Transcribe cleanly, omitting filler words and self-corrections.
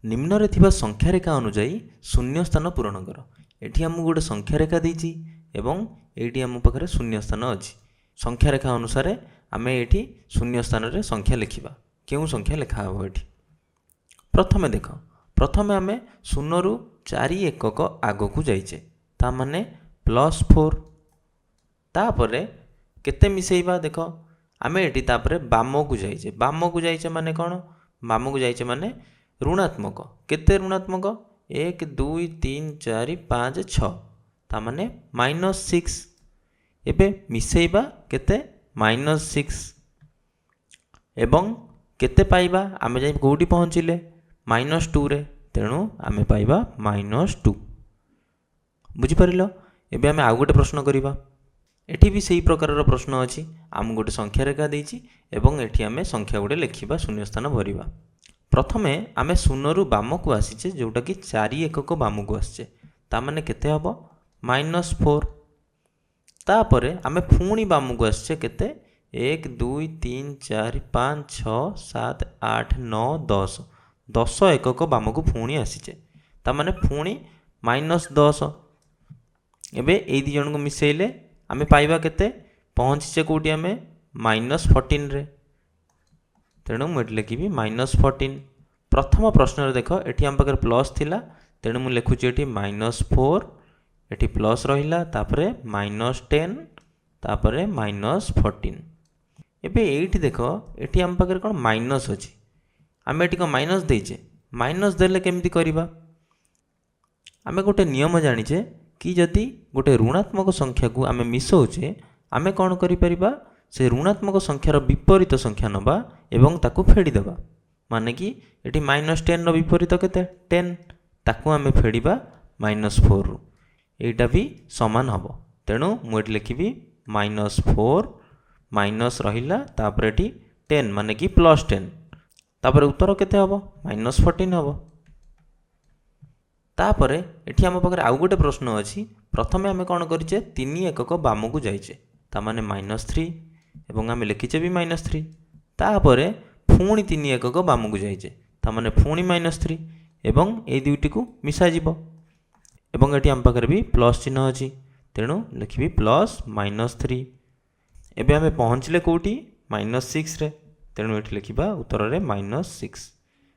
निम्न थिबा संख्या रेखा अनुजाई शून्य स्थान पूरण कर। एठी हमकु गोटे संख्या रेखा देइछि एवं एठी हम पाखरे शून्य स्थान अछि। संख्या रेखा अनुसार आमे एठी शून्य स्थान रे संख्या लिखिबा। केउ संख्या लिखा हबो एठी? प्रथमे देख, प्रथमे आमे 0 रु 4 एकक आगकु जाइछे, ता माने +4। तापरे केते मिसेइबा? देख आमे एठी तापरे बामकु जाइछे। बामकु जाइछे माने कोन? बामकु जाइछे माने ऋणात्मक। केते ऋणात्मक? 1 2 3 4 5 6, ता माने -6। एबे मिसेइबा केते? -6 एवं केते पाइबा? आमे जाई कोउटी पहुँचिले? -2 रे, तेणु आमे पाइबा -2। बुझी परिलो? एबे आमे आउ गोटे प्रश्न करिबा। एठी भी सही प्रकार प्रश्न अछि। आम गोटे संख्या रेखा देइछि एवं एठी आमे संख्या गोटे लिखिबा, शून्य स्थान भरिबा। प्रथमे आमे 0 रु बामकु आसीचे, जोटा कि 4 एकक बामकु आसीचे, ता माने केते हबो? -4। तापरे आमे फुणी बामकु आसीचे, केते? 1 2 3 4 5 6 7 8 9 10, 10 एकक बामकु फुणी आसीचे, ता माने फुणी -10। एबे एई दी जणको मिसेइले आमे पाइबा केते? पहुँचीचे कोउटी आमे? -14 रे, तेणु मु एठी लिखिबि -14। प्रथम प्रश्न रे देख, एठी हम पाकर प्लस थिला, तेणु मु लिखुची एठी -4, एठी प्लस रहिला, तापरे -10, तापरे -14। एबे एठी देख, एठी हम पाकर कोन माइनस अछि, आमे एठी को माइनस देइचे। माइनस देले केमिति करिबा? आमे गोटे नियम जानिचे कि जदि गोटे ऋणात्मक संख्या को आमे मिसौचे, आमे कोन करि परिबा? से ऋणात्मक संख्यार विपरीत संख्या नबा एवं ताकू फेडी देबा। माने कि एठी -10 रो विपरीत केते? 10, ताकू आमे फेडीबा -4 रु। एटा भी समान हबो, तेणु मु एठी लिखिबि -4 माइनस रहिला, तापर एठी 10 माने कि +10, तापर उत्तर केते हबो? -14 हबो। तापरे एठी हम पाखरे आउ गोटे प्रश्न अछि। प्रथमे आमे कोन करिचे? 3 एकक बामकु जाइचे, ता माने -3 एवं आमे लिखिचे भी -3। तापरे फुणी 3 एकक बामकु जाइचे, ता माने फुणी -3 एवं ए दुइटी को मिसा जिवो। एवं एठी हम पाखरे भी प्लस चिन्ह अछि, तेणु लिखिबि +-3। एबे आमे पहुँचले कोउटी? -6 रे, तेणु एठी लिखिबा उत्तर रे -6।